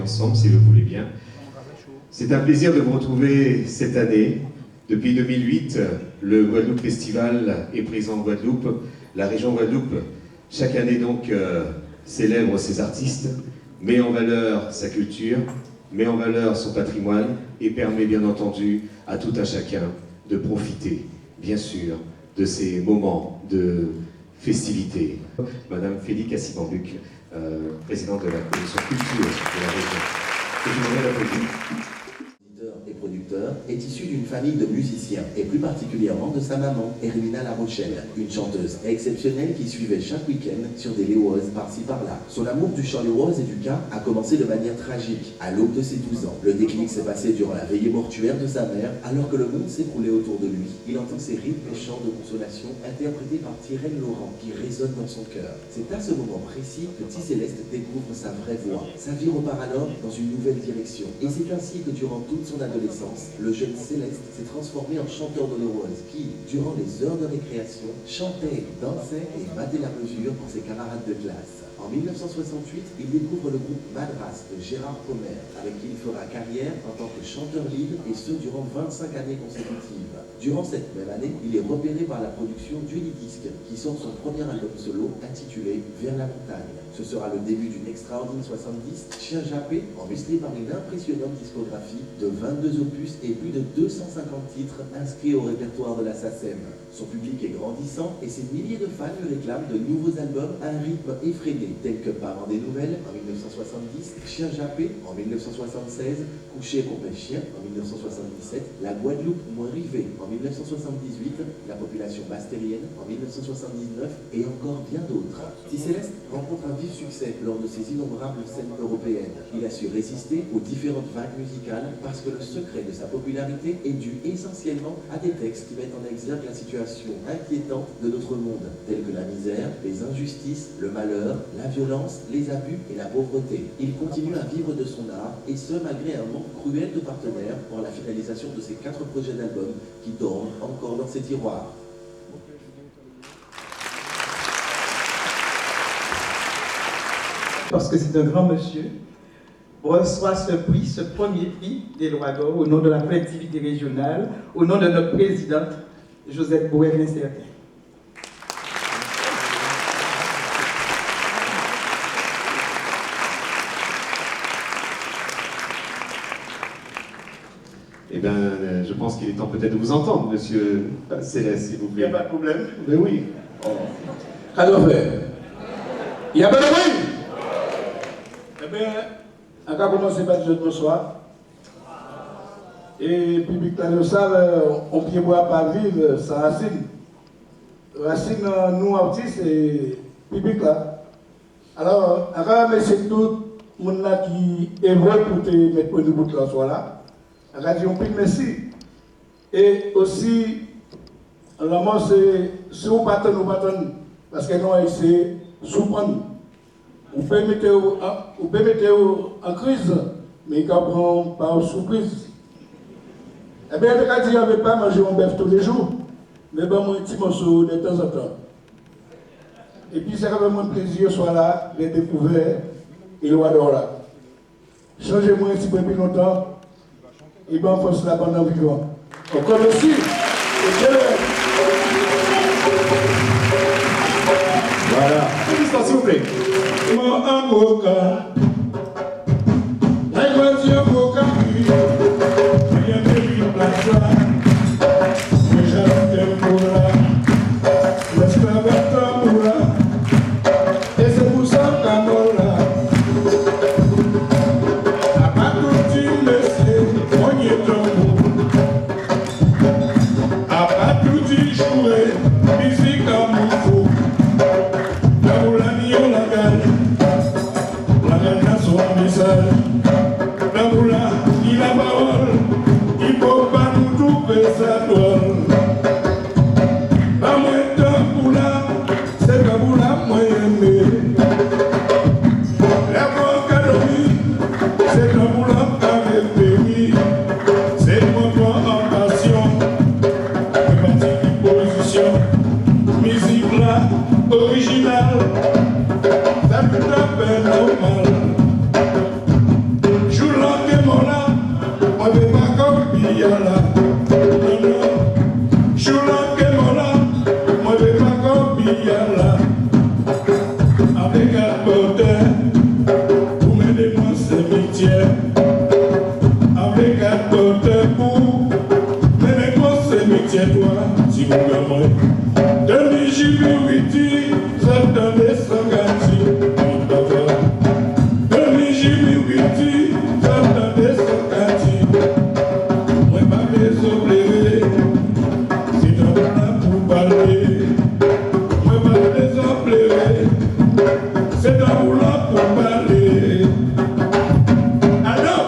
ensemble, si vous voulez bien. C'est un plaisir de vous retrouver cette année. Depuis 2008, le Guadeloupe Festival est présent en Guadeloupe. La région Guadeloupe, chaque année donc, célèbre ses artistes, met en valeur sa culture, met en valeur son patrimoine et permet bien entendu à tout un chacun de profiter, bien sûr, de ces moments de festivité. Madame Félix Cassimambuc, présidente de la commission culture de la région. Et je voudrais l'applaudir. Et producteur, est issu d'une famille de musiciens, et plus particulièrement de sa maman, Hermina La Rochelle, une chanteuse exceptionnelle qui suivait chaque week-end sur des léoises par-ci par-là. Son amour du chant léoise et du cas a commencé de manière tragique, à l'aube de ses 12 ans. Le déclic s'est passé durant la veillée mortuaire de sa mère, alors que le monde s'écroulait autour de lui. Il entend ses rythmes et chants de consolation interprétés par Tyrell Laurent, qui résonnent dans son cœur. C'est à ce moment précis que Céleste découvre sa vraie voix. Sa vie repart alors dans une nouvelle direction. Et c'est ainsi que durant toute son adolescence, le jeune Céleste s'est transformé en chanteur de léoise qui, durant les heures de récréation, chantait, dansait et battait la mesure pour ses camarades de classe. En 1968, il découvre le groupe Madras de Gérard Pommer, avec qui il fera carrière en tant que chanteur lead, et ce durant 25 années consécutives. Durant cette même année, il est repéré par la production d'Unidisc, qui sort son premier album solo intitulé Vers la montagne. Ce sera le début d'une extraordinaire 70, Chien Jappé, enregistré par une impressionnante discographie de 22 opus et plus de 250 titres inscrits au répertoire de la SACEM. Son public est grandissant et ses milliers de fans lui réclament de nouveaux albums à un rythme effréné, tels que Parents des Nouvelles en 1970, Chien Jappé en 1976, Coucher pour mes chiens en 1977, La Guadeloupe moins rivée en 1978, La population bastérienne en 1979 et encore bien d'autres. Céleste rencontre un vif succès lors de ses innombrables scènes européennes. Il a su résister aux différentes vagues musicales parce que le secret de sa popularité est dû essentiellement à des textes qui mettent en exergue la situation inquiétante de notre monde, tels que la misère, les injustices, le malheur, la violence, les abus et la pauvreté. Il continue à vivre de son art, et ce malgré un manque cruel de partenaires pour la finalisation de ses 4 projets d'albums qui dorment encore dans ses tiroirs. Parce que c'est un grand monsieur, reçoit ce prix, ce premier prix des Lois d'Or au nom de la collectivité régionale, au nom de notre présidente, Josette Boer-Lincertin. Eh bien, je pense qu'il est temps peut-être de vous entendre, monsieur Céleste, s'il vous plaît. Il n'y a pas de problème. Mais oui. Alors, il y a pas de bruit. Eh bien, on va commencer par le bonsoir. Et puis, quand nous savons, on ne peut pas vivre sans racine. Racine, nous, artistes, et public là. Alors, on va remercier tout le monde qui évolue pour te mettre pour nous bout là, soit là. On va dire un peu merci. Et aussi, alors, c'est si vous partez, nous partons, parce que nous, c'est surprendre. Vous pouvez mettre en crise, mais quand on prend par surprise. Eh bien, je ne vais pas manger mon bœuf tous les jours, mais bon, un petit morceau de temps en temps. Et puis, c'est vraiment un plaisir soit là, de découvrir et le adore là. Changez-moi un petit peu plus longtemps, et bien, force là pendant vivant. Encore aussi, Voilà. Félicitations, s'il vous plaît. mon avocat, la voiture avocat, rien de lui place là, mais j'aime pour là, l'esclavage pour là, et c'est pour ça qu'à là, à pas tout dire, monsieur, on y est dans à pas tout dire, jouer, musique à mon faux. Naboula, il a parole, il ne faut pas nous trouver sa toile. Pas moins de Naboula, c'est Naboula moins aimé. La Bocalorie, c'est Naboula avec pays. C'est mon toi en passion, le parti d'opposition. Musique là, originale, ça peut taper normal. côté, pour mener-moi ces métiers. Avec à côté, pour mener-moi ces métiers, toi, si vous m'aimez. Demi Jimmy ça donne des sanganti, papa. Demi Jimmy ça donne des sanganti. Moi, pas les oublier, c'est dans la pour parler. Moi, pas les oublier, c'est dans la pour parler. Alors,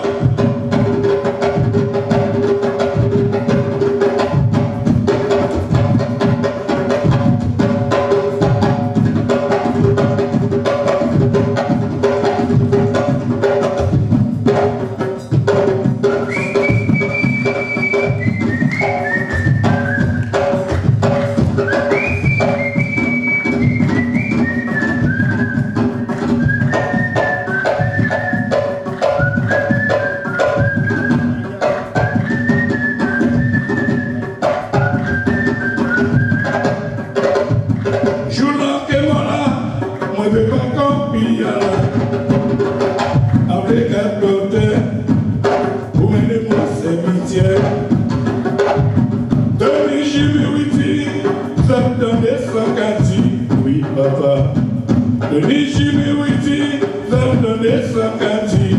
oui, papa. Le Nijimiwiti, ça me donne sa kati.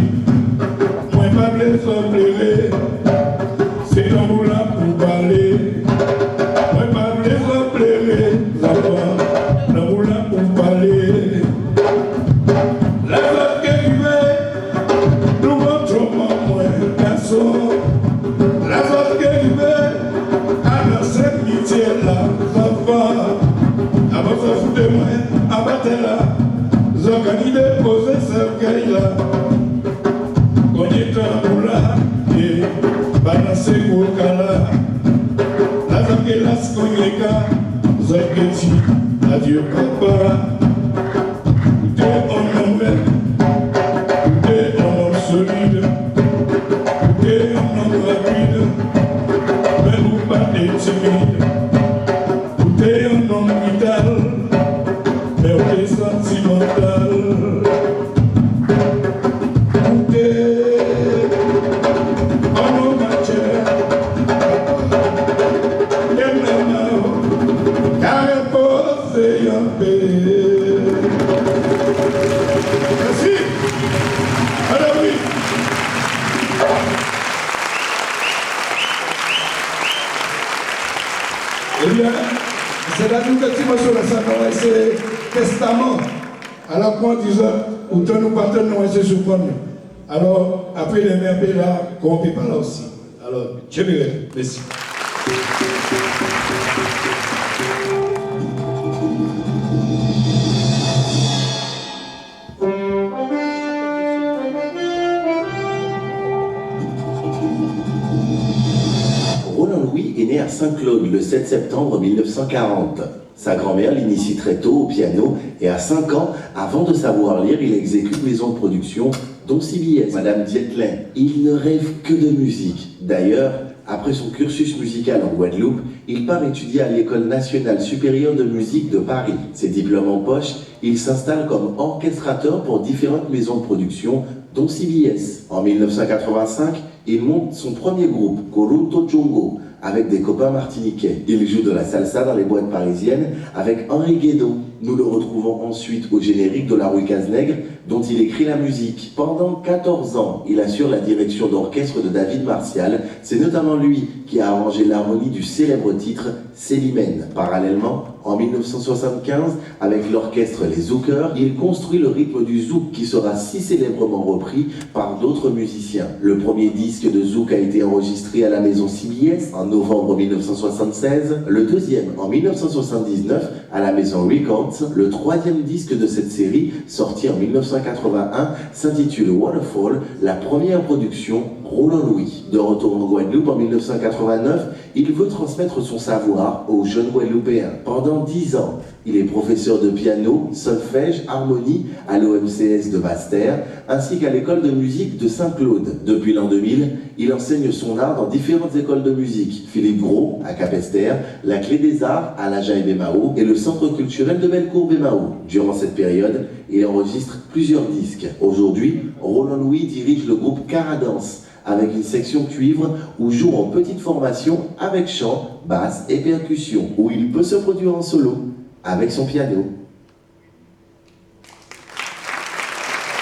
Moi, pas les oublier, c'est dans vous là pour parler. Moi, pas les oublier, papa, dans vous là pour parler. La voix qui veut, nous montrons moi, garçon. La voix qui veut, à dans cette métier-là, papa. Avant ça, foutez-moi, abattez-la. Zokani déposé ce gars-là. Kognez tamboula, et balancez Kokala. La Zakelas Konyeka, Zaketi, adieu papa. T'es un homme belle, t'es un homme solide, t'es un homme rapide, mais vous pas timide. T'es un homme vital, mais t'es sentimental. T'es un homme mature, t'es un homme, car posé en paix. Merci. Alors oui. Eh bien, c'est la nouvelle dimension de ça, c'est testament. Alors, quand on disait, autant nous partons, nous c'est surprendre. Alors, après les mêmes là, qu'on peut parler aussi. Alors, je vais, merci. Roland Louis est né à Saint-Claude le 7 septembre 1940. Sa grand-mère l'initie très tôt au piano et à 5 ans, avant de savoir lire, il exécute maison de production dont CBS, Madame Dietlin. Il ne rêve que de musique. D'ailleurs, après son cursus musical en Guadeloupe, il part étudier à l'École nationale supérieure de musique de Paris. Ses diplômes en poche, il s'installe comme orchestrateur pour différentes maisons de production, dont CBS. En 1985, il monte son premier groupe, Corunto Chungo, avec des copains martiniquais. Il joue de la salsa dans les boîtes parisiennes avec Henri Guédot. Nous le retrouvons ensuite au générique de La Rue Cazenègre, dont il écrit la musique. Pendant 14 ans, il assure la direction d'orchestre de David Martial. C'est notamment lui qui a arrangé l'harmonie du célèbre titre Célimène. Parallèlement, en 1975, avec l'orchestre Les Zoukers, il construit le rythme du zouk qui sera si célèbrement repris par d'autres musiciens. Le premier disque de zouk a été enregistré à la maison CBS en novembre 1976, le deuxième en 1979 à la maison Records. Le troisième disque de cette série, sorti en 1981, s'intitule Waterfall, la première production Roland Louis. De retour en Guadeloupe en 1989, il veut transmettre son savoir aux jeunes Guadeloupéens. Pendant 10 ans, Il est professeur de piano, solfège, harmonie à l'OMCS de Basse-Terre, ainsi qu'à l'école de musique de Saint-Claude. Depuis l'an 2000, il enseigne son art dans différentes écoles de musique. Philippe Gros, à Capesterre, la Clé des Arts à la Jaï Bémao et le Centre culturel de Bellecour Bémao. Durant cette période, il enregistre plusieurs disques. Aujourd'hui, Roland Louis dirige le groupe Caradance, avec une section cuivre où joue en petite formation avec chant, basse et percussion, où il peut se produire en solo avec son piano.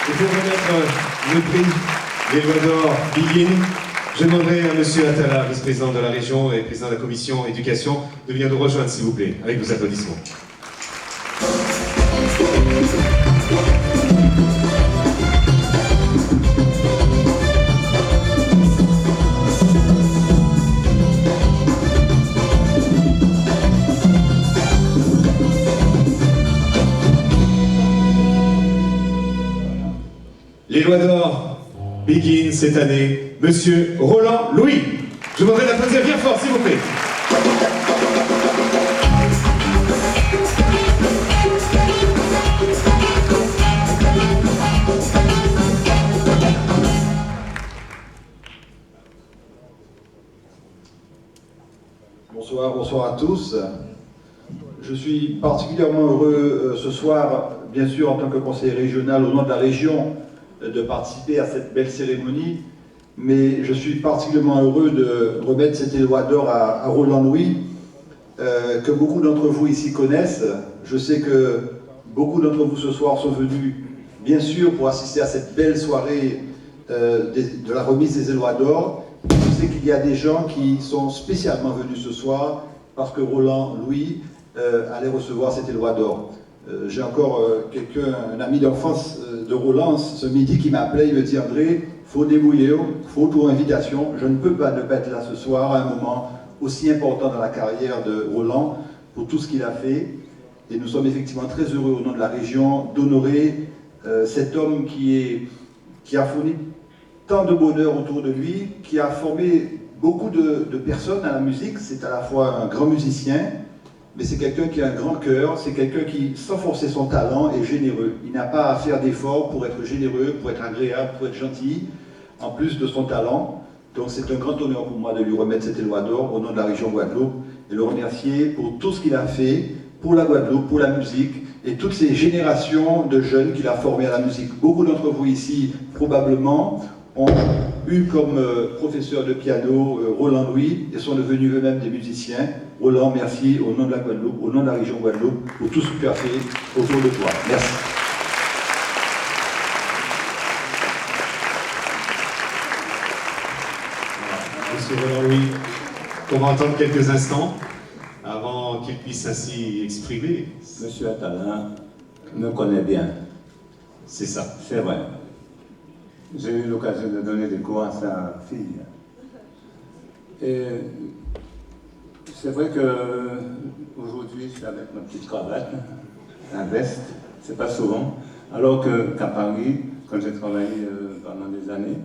Et pour remettre le prix des Lois d'Or Begin, je demanderai à M. Attala, vice-président de la région et président de la commission éducation, de venir nous rejoindre, s'il vous plaît, avec vos applaudissements. Les Lois d'Or Begin cette année, Monsieur Roland Louis. Je voudrais l'applaudir bien fort, s'il vous plaît. Bonsoir à tous. Je suis particulièrement heureux ce soir, bien sûr en tant que conseiller régional au nom de la région, de participer à cette belle cérémonie, mais je suis particulièrement heureux de remettre cette Loi d'Or à Roland Louis, que beaucoup d'entre vous ici connaissent. Je sais que beaucoup d'entre vous ce soir sont venus, bien sûr, pour assister à cette belle soirée de la remise des Lois d'Or. Je sais qu'il y a des gens qui sont spécialement venus ce soir parce que Roland Louis allait recevoir cette Loi d'Or. J'ai encore un ami d'enfance de Roland ce midi qui m'appelait, il me dit André, faut débrouiller, faut pour invitation, je ne peux pas ne pas être là ce soir à un moment aussi important dans la carrière de Roland pour tout ce qu'il a fait. Et nous sommes effectivement très heureux au nom de la région d'honorer cet homme qui a fourni tant de bonheur autour de lui, qui a formé beaucoup de personnes à la musique. C'est à la fois un grand musicien, mais c'est quelqu'un qui a un grand cœur, c'est quelqu'un qui, sans forcer son talent, est généreux. Il n'a pas à faire d'efforts pour être généreux, pour être agréable, pour être gentil, en plus de son talent. Donc c'est un grand honneur pour moi de lui remettre cette Loi d'Or au nom de la région Guadeloupe et le remercier pour tout ce qu'il a fait pour la Guadeloupe, pour la musique et toutes ces générations de jeunes qu'il a formés à la musique. Beaucoup d'entre vous ici, probablement, ont eu comme professeur de piano Roland Louis et sont devenus eux-mêmes des musiciens. Roland, merci au nom de la Guadeloupe, au nom de la région Guadeloupe, pour tout ce que tu as fait autour de toi. Merci. Monsieur Roland Louis, on va entendre quelques instants avant qu'il puisse ainsi exprimer. Monsieur Attala me connaît bien. C'est ça. C'est vrai. J'ai eu l'occasion de donner des cours à sa fille. Et c'est vrai qu'aujourd'hui, je suis avec ma petite cravate, un veste, c'est pas souvent. Alors qu'à Paris, quand j'ai travaillé pendant des années,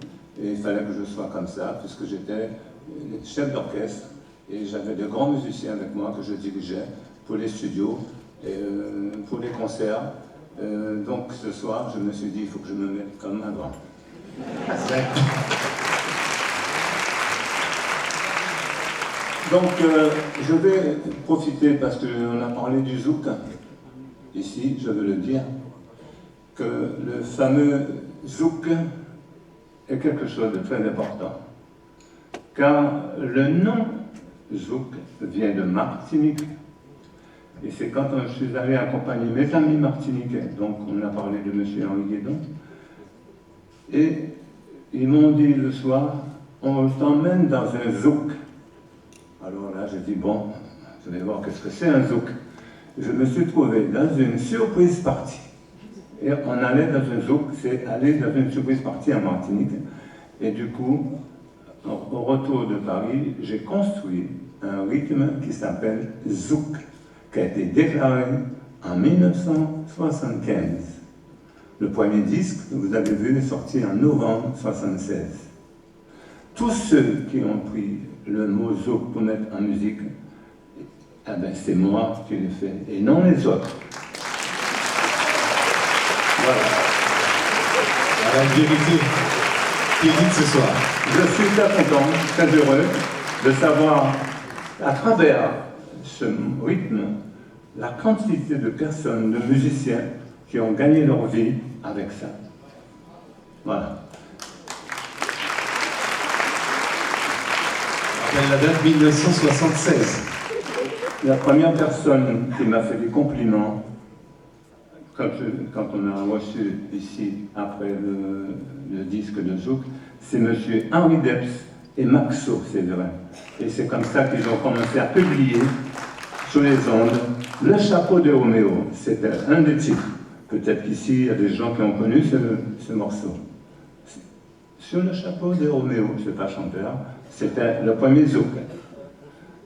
il fallait que je sois comme ça, puisque j'étais chef d'orchestre et j'avais de grands musiciens avec moi que je dirigeais pour les studios et pour les concerts. Donc ce soir, je me suis dit, il faut que je me mette comme avant. Donc je vais profiter, parce qu'on a parlé du zouk, ici, je veux le dire, que le fameux zouk est quelque chose de très important. Car le nom zouk vient de Martinique. Et c'est quand je suis allé accompagner mes amis martiniquais, donc on a parlé de M. Henri Guédon, et ils m'ont dit le soir, on t'emmène dans un zouk. Alors là, j'ai dit, bon, je vais voir qu'est-ce que c'est un zouk. Je me suis trouvé dans une surprise party. Et on allait dans un zouk, c'est aller dans une surprise party en Martinique. Et du coup, au retour de Paris, j'ai construit un rythme qui s'appelle zouk, qui a été déclaré en 1975. Le premier disque que vous avez vu est sorti en novembre 1976. Tous ceux qui ont pris le mot zouk pour mettre en musique eh ben, c'est moi qui l'ai fait, et non les autres. Voilà. Voilà une vérité qui est dite ce soir. Je suis très content, très heureux de savoir, à travers ce rythme, la quantité de personnes, de musiciens qui ont gagné leur vie avec ça. Voilà. Je rappelle la date 1976. La première personne qui m'a fait des compliments, quand on a reçu ici, après le disque de Zouk, c'est M. Henri Depps et Maxo, c'est vrai. Et c'est comme ça qu'ils ont commencé à publier sur les ondes Le Chapeau de Roméo. C'était un des titres. Peut-être qu'ici, il y a des gens qui ont connu ce morceau. Sur Le Chapeau de Roméo, je ne suis pas chanteur, c'était le premier Zouk.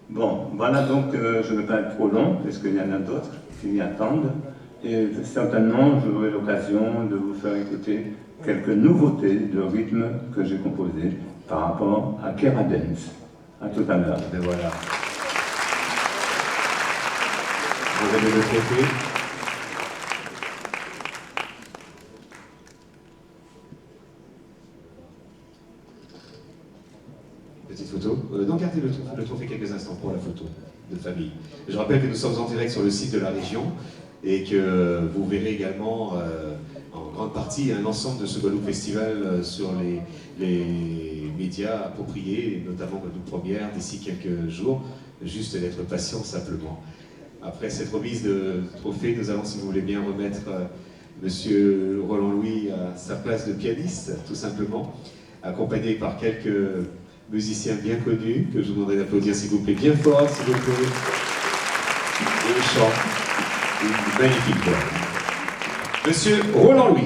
Bon, voilà donc, je ne vais pas être trop long, parce qu'il y en a d'autres qui m'y attendent. Et certainement, j'aurai l'occasion de vous faire écouter quelques nouveautés de rythme que j'ai composées par rapport à Kera Dance. À tout à l'heure. Et voilà. Vous avez le trophée. Petite photo. Donc gardez le trophée quelques instants pour la photo de famille. Je rappelle que nous sommes en direct sur le site de la région et que vous verrez également en grande partie un ensemble de ce Guadeloupe Festival sur les médias appropriés, notamment Guadeloupe Première, d'ici quelques jours. Juste d'être patient simplement. Après cette remise de trophée, nous allons, si vous voulez bien, remettre Monsieur Roland Louis à sa place de pianiste, tout simplement, accompagné par quelques musiciens bien connus, que je vous demanderai d'applaudir, s'il vous plaît, bien fort, s'il vous plaît. Et le chant, une magnifique voix. Monsieur Roland Louis.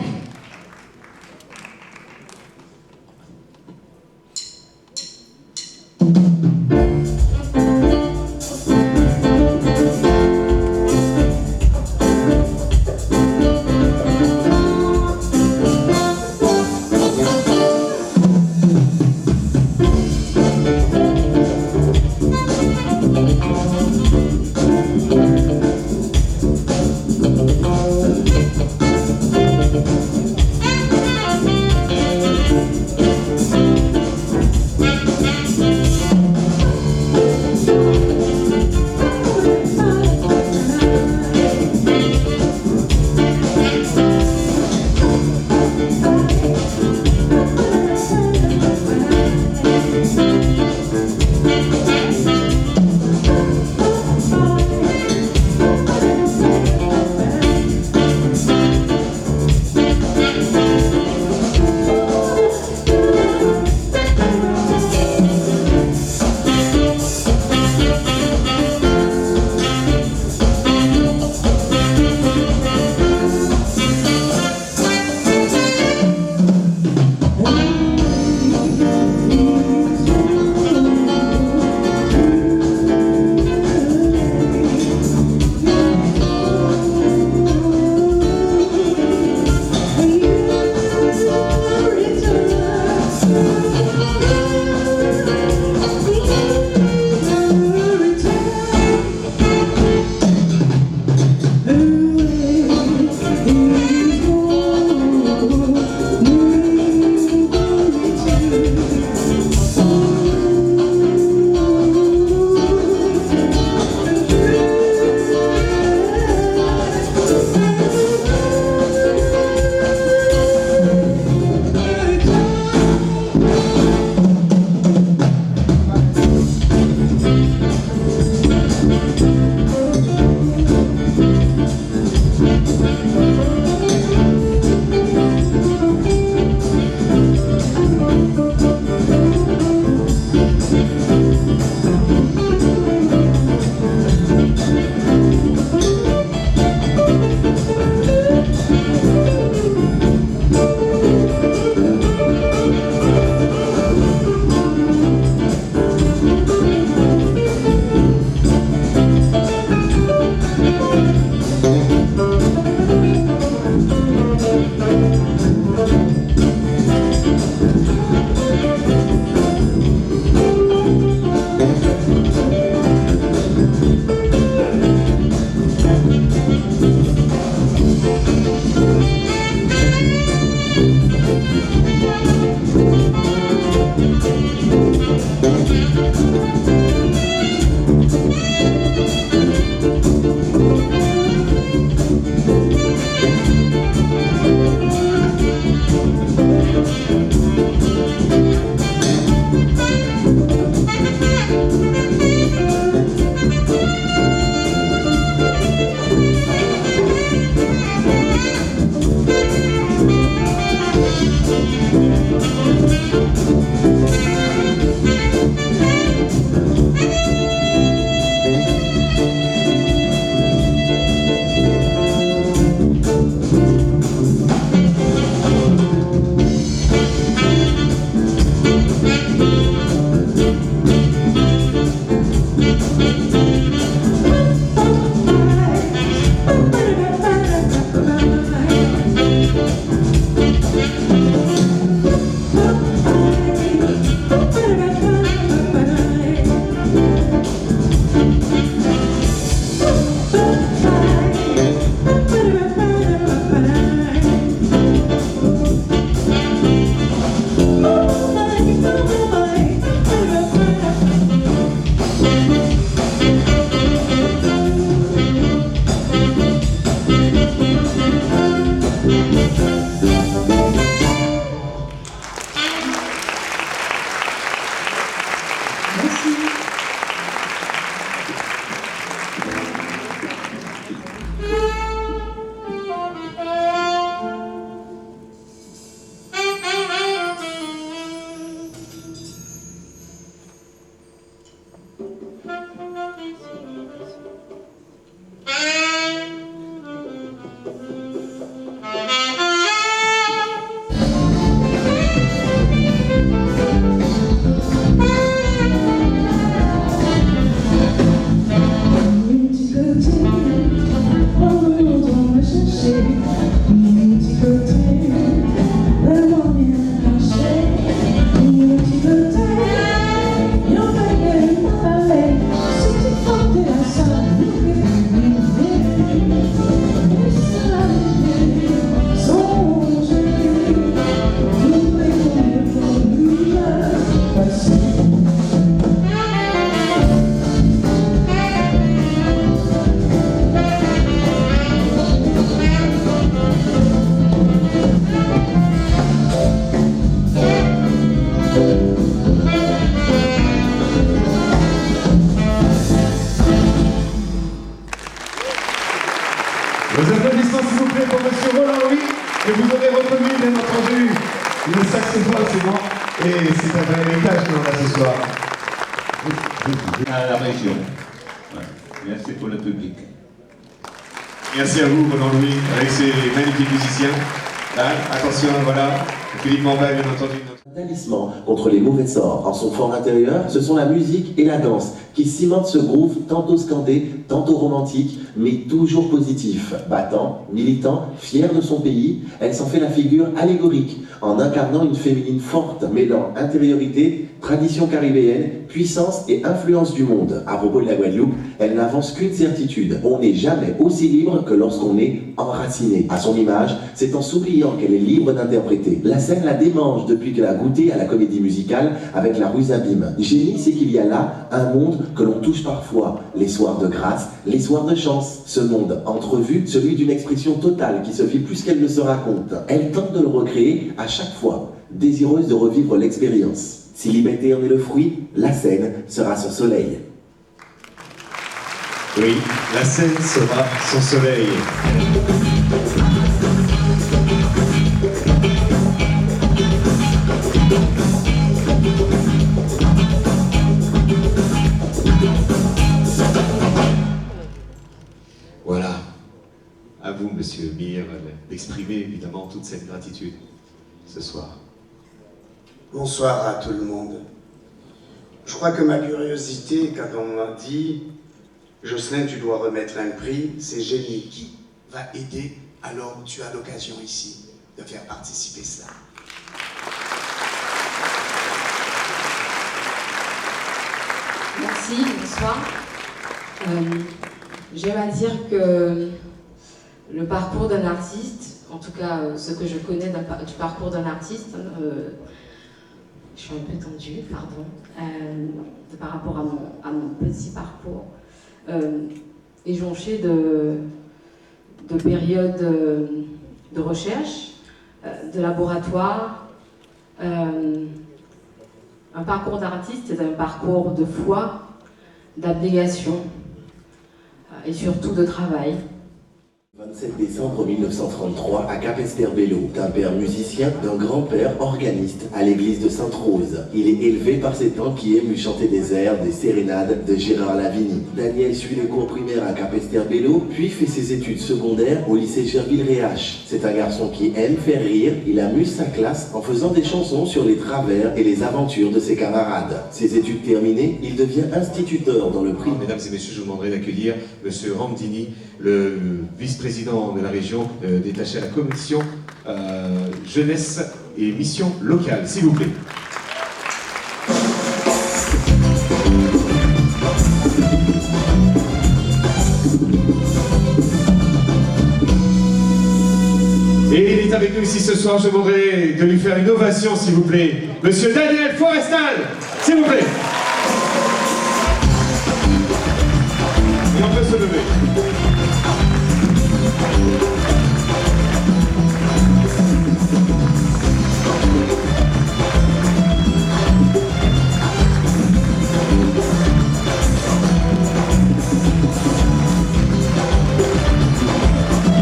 également. Et c'est un vrai héritage que l'on a ce soir. À la région. Ouais. Merci pour le public. Merci à vous, Roland Louis, avec ces magnifiques musiciens. Là, attention, voilà, Philippe Mambay, bien entendu. Un talisman contre les mauvais sorts. En son fort intérieur, ce sont la musique et la danse qui cimentent ce groove tantôt scandé, tantôt romantique, mais toujours positif. Battant, militant, fier de son pays, elle s'en fait la figure allégorique, en incarnant une féminine forte, mêlant intériorité, tradition caribéenne, puissance et influence du monde. À propos de la Guadeloupe, elle n'avance qu'une certitude. On n'est jamais aussi libre que lorsqu'on est enraciné. À son image, c'est en s'oubliant qu'elle est libre d'interpréter. La scène la démange depuis qu'elle a goûté à la comédie musicale avec la ruse Abîme. Génie, c'est qu'il y a là un monde que l'on touche parfois. Les soirs de grâce, les soirs de chance. Ce monde entrevu, celui d'une expression totale qui se vit plus qu'elle ne se raconte. Elle tente de le recréer à chaque fois, désireuse de revivre l'expérience. Si liberté en est le fruit, la scène sera son soleil. Oui, la scène sera son soleil. Voilà. À vous, Monsieur Mir, d'exprimer évidemment toute cette gratitude ce soir. Bonsoir à tout le monde. Je crois que ma curiosité, quand on m'a dit « Jocelyn, tu dois remettre un prix », c'est Génie qui va aider, alors tu as l'occasion ici de faire participer cela. Merci, bonsoir. J'aime à dire que le parcours d'un artiste, en tout cas ce que je connais du parcours d'un artiste, je suis un peu tendue, pardon, par rapport à mon petit parcours, est jonché de périodes de recherche, de laboratoire. Un parcours d'artiste, c'est un parcours de foi, d'abnégation et surtout de travail. 27 décembre 1933, à Capesterre-Belle-Eau, d'un père musicien, d'un grand-père organiste à l'église de Sainte-Rose. Il est élevé par ses tantes qui aiment lui chanter des airs, des sérénades de Gérard Lavigny. Daniel suit les cours primaires à Capesterre-Belle-Eau, puis fait ses études secondaires au lycée Gerville-Réache. C'est un garçon qui aime faire rire, il amuse sa classe en faisant des chansons sur les travers et les aventures de ses camarades. Ses études terminées, il devient instituteur dans le prix. Mesdames et messieurs, je vous demanderai d'accueillir Monsieur Ramdini, le vice-président de la région détaché à la commission jeunesse et mission locale, s'il vous plaît. Et il est avec nous ici ce soir, je demanderai de lui faire une ovation, s'il vous plaît. Monsieur Daniel Forestal, s'il vous plaît. Et on peut se lever.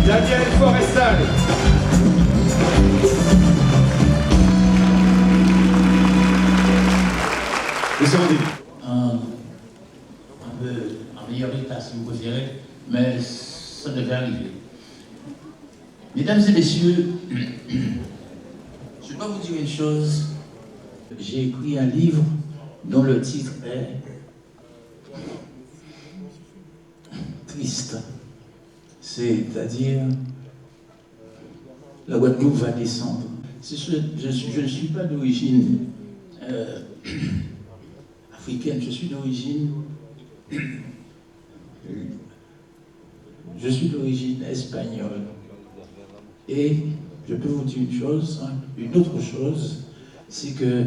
Daniel Forestal. Monsieur Rondini. Un peu en meilleur état, si vous préférez, mais ça devait arriver. Mesdames et messieurs, je dois vous dire une chose. J'ai écrit un livre dont le titre est triste. C'est-à-dire, la Guadeloupe va descendre. Je ne suis pas d'origine africaine, je suis d'origine espagnole. Et je peux vous dire une chose, une autre chose, c'est que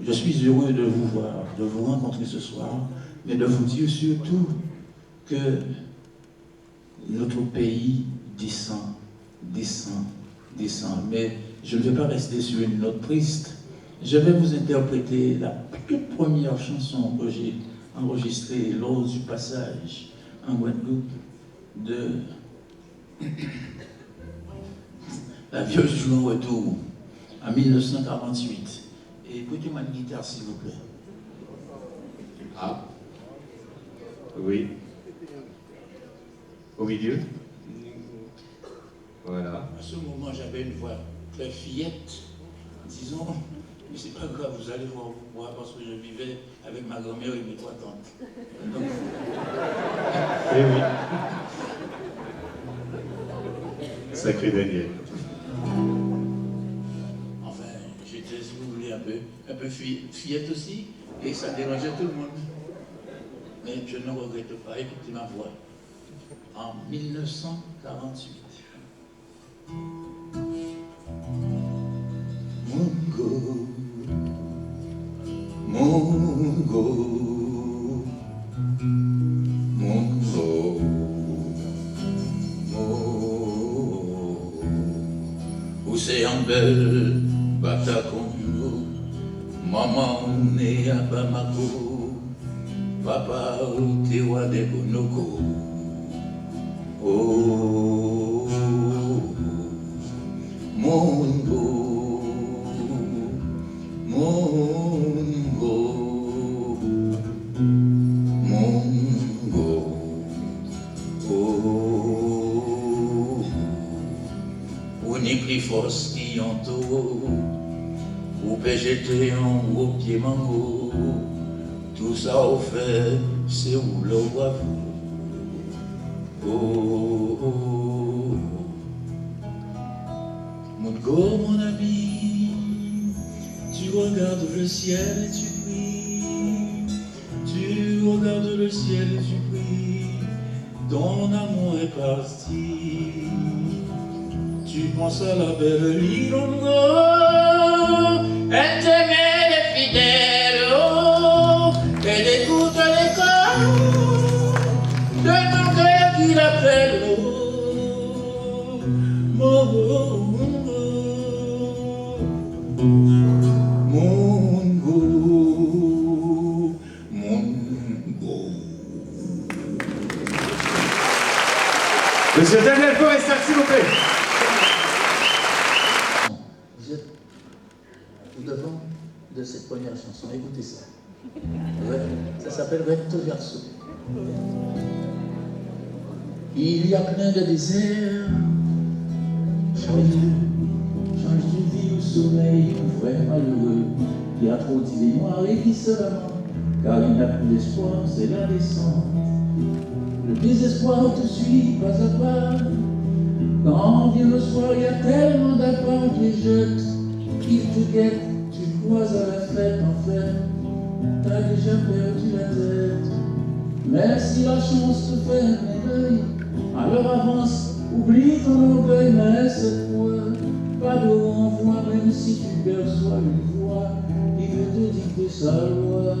je suis heureux de vous voir, de vous rencontrer ce soir, mais de vous dire surtout que notre pays descend. Mais je ne vais pas rester sur une note triste. Je vais vous interpréter la toute première chanson que j'ai enregistrée lors du passage en Guadeloupe de La Vierge du Retour. en 1948. Et écoutez-moi une guitare, s'il vous plaît. Ah. Oui. Au milieu. Voilà. À ce moment, j'avais une voix très fillette, disons, mais c'est pas grave, vous allez voir moi, parce que je vivais avec ma grand-mère et mes 3 tantes. Donc... Eh oui. Sacré Daniel. Enfin, j'étais, si vous voulez, un peu fillette aussi, et ça dérangeait tout le monde. Mais je ne regrette pas, écoutez ma voix. En 1948. Mungo, Mungo, Mungo, Océan belle, Batacongo, maman née à Bamako, papa au Tewa de Bonoko. Oh, Mungo, Mungo, Mungo, oh, unique force qui entoure, ou PGT en gros pied mango, tout ça au fait, c'est où le voit vous. Oh, oh, oh. Mungo, mon ami, tu regardes le ciel et tu pries. Tu regardes le ciel et tu pries. Ton amour est parti. Tu penses à la belle Lilongo. Elle t'aimait les fidèles. Oh, elle écoute l'écho de ton cœur qui l'appelle. Oh, Mungo, Mungo. Monsieur Daniel Forestier, s'il vous plaît. Vous êtes au-devant de cette première chanson, écoutez ça. Ouais, ça s'appelle Recto Verso. Il y a plein de déserts, change de vie au soleil, un frère malheureux qui a trop d'idées noires et qui se lamente, car il n'a plus d'espoir, c'est la descente. Le désespoir te suit pas à pas. Quand vient le soir, il y a tellement d'appâts qui les jettent, qu'ils te guettent, tu croises à la fête, en fait, t'as déjà perdu la tête. Mais si la chance te fait un deuil, alors avance, oublie ton orgueil, mais cette fois, pas de renvoi, même si tu perçois une voix qui veut te dicter sa loi,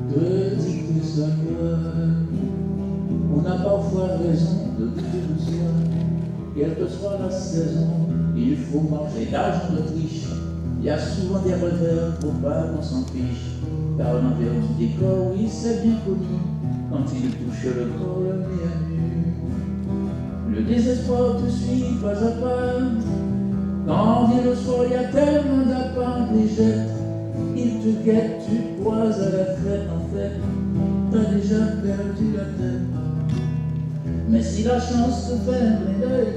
te dicter sa loi. On a parfois raison de douter de soi, quelle que soit la saison, il faut manger d'argent d'Autriche. Il y a souvent des revers, faut pas qu'on s'en fiche, car l'envers du décor, oui, c'est bien connu, quand il touche le corps, le nez à nu. Le désespoir te suit pas à pas. Quand vient le soir, il y a tellement d'appâts que les jettent, ils te guettent, tu croises à la fête, en fait, t'as déjà perdu la tête. Mais si la chance te fait un clin d'œil,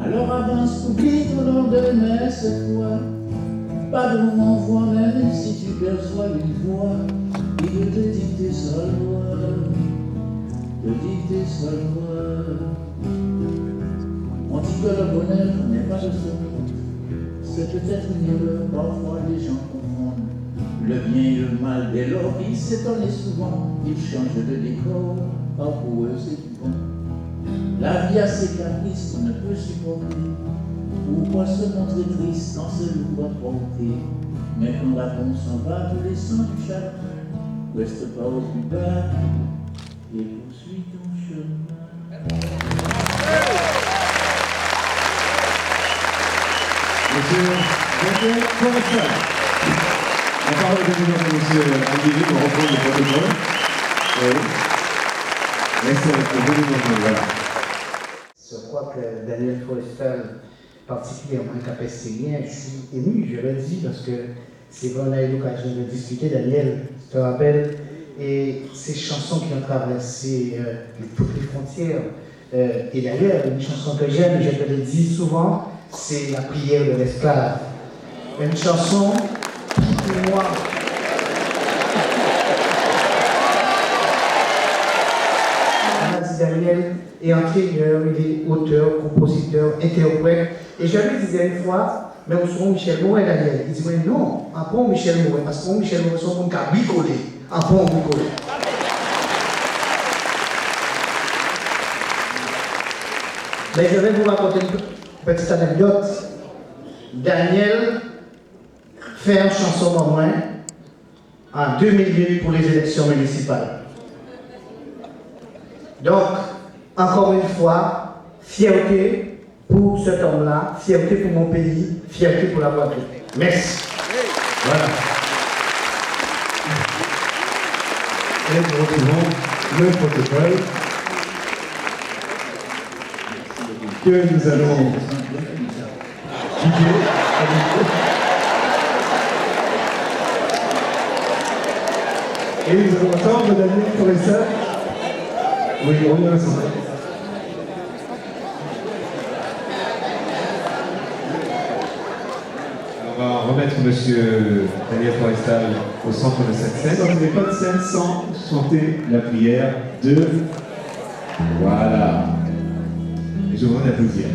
alors avance, oublie ton orgueil, mais cette fois, pas de renvoi, même si tu perçois une voix qui veut te dicter sa loi, te dicter sa loi. On dit que le bonheur n'est pas de ce monde, c'est peut-être une erreur, parfois les gens confondent le bien et le mal dès lors qu'ils s'étonnent souvent, ils changent de décor, or pour eux c'est du bon. La vie a ses caprices qu'on ne peut supporter. Pourquoi se montrer triste dans ce lourd à porter? Mais quand la bombe s'en va, te laissant du chagrin, reste pas au plus bas et poursuis ton chemin. Monsieur Daniel Forestier. La parole est devenue à monsieur Aguilly pour reprendre le protocole. Oui. Merci avec le volume, voilà. Je crois que Daniel Forestier particulièrement capestérien. Je suis ému, je le dis, parce que c'est vrai, on a eu l'occasion de discuter, Daniel, je te rappelle, et ces chansons qui ont traversé toutes les frontières. Et d'ailleurs, une chanson que j'aime, je te le dis souvent, c'est La prière de l'esclave. Une chanson qui, pour moi, Daniel est entraîneur, il est auteur, compositeur, interprète. Et je lui disais une fois, mais vous serez Michel Mouret, Daniel. Il dit, mais non, après Michel Mouret, parce que Michel Mouret, c'est un monde qui a bricolé. Après on bricole. Mais je vais vous raconter une petite anecdote. Daniel fait une chanson en moins en 2008 pour les élections municipales. Donc, encore une fois, fierté pour cet homme-là, fierté pour mon pays, fierté pour la Guadeloupe. Merci. Voilà. Et nous retrouvons le protocole que nous allons quitter. Et nous allons entendre Daniel Foresta. Oui, on y reste. On va remettre monsieur Daniel Forestal au centre de cette scène. Donc, il n'y a pas de scène sans chanter la prière de... Voilà. Et je vous demande d'applaudir.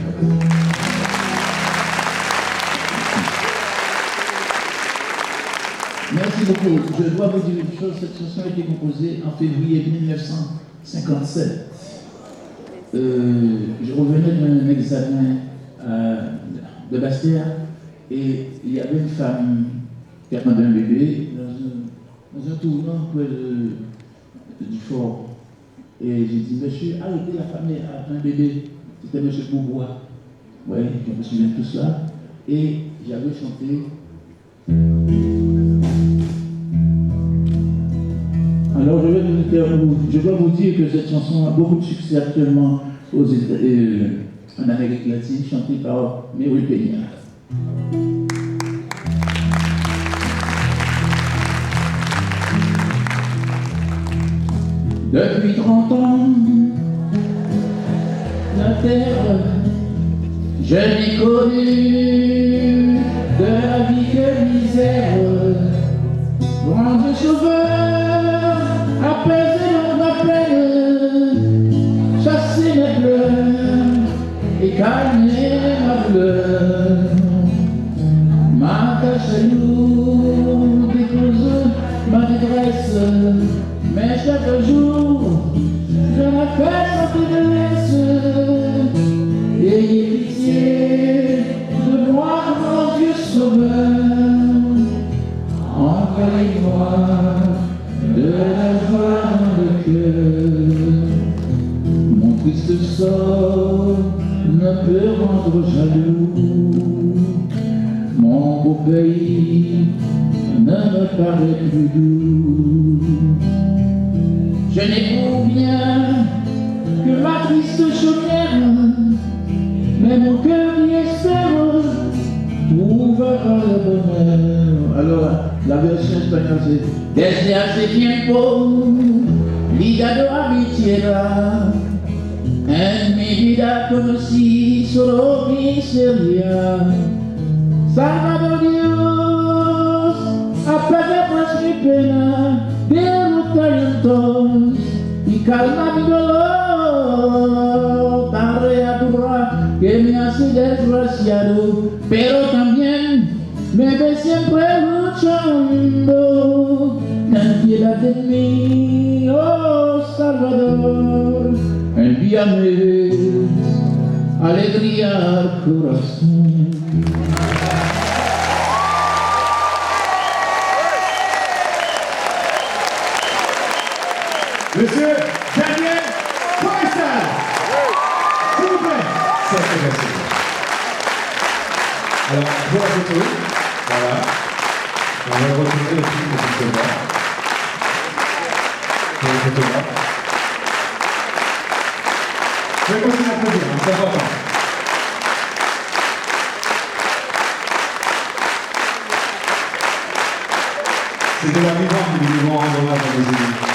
Merci beaucoup. Je dois vous dire une chose, cette chanson a été composée en février 1957. Je revenais d'un examen de Bastia et il y avait une femme qui attendait un bébé dans un tournant près du fort. Et j'ai dit, monsieur, arrêtez, la femme a un bébé. C'était monsieur Bourbois. Oui, je me souviens de tout cela. Et j'avais chanté. Alors je dois vous dire que cette chanson a beaucoup de succès actuellement en Amérique latine, chantée par Mary Peña. Depuis 30 ans, la terre, je n'ai connu de la vie que misère, loin de sauveur, apaiser ma peine, chasser mes pleurs et calmer ma fleur. Ma tâche à nous dépose ma détresse, mais chaque jour je la fais sans faiblesse. Ayez pitié de moi, mon Dieu sauveur, envoyez-moi de la joie dans le cœur. Mon triste sort ne peut rendre jaloux, mon beau pays ne me paraît plus doux. Je n'éprouve bien que ma triste chaumière, mais mon cœur y espère trouvera le bonheur. Alors, la version espagnole c'est Desde hace tiempo, ligado a mi tierra, en mi vida conocí solo miseria. Salvador Dios, apaga pues mi pena, derrota llantos y calma mi dolor. Tarea dura que me hace desgraciado, pero también me ve siempre luchando. Ten piedad de mí, oh Salvador, envíame alegría al corazón. Monsieur Daniel Forestal, s'il vous plaît. Ça, c'est merci. Alors, pour la photo, voilà. On va retrouver le film de photographe. Pour le photographe. Je vais continuer à applaudir, c'est important. c'est la vivante que nous devons rendre hommage à nos élus.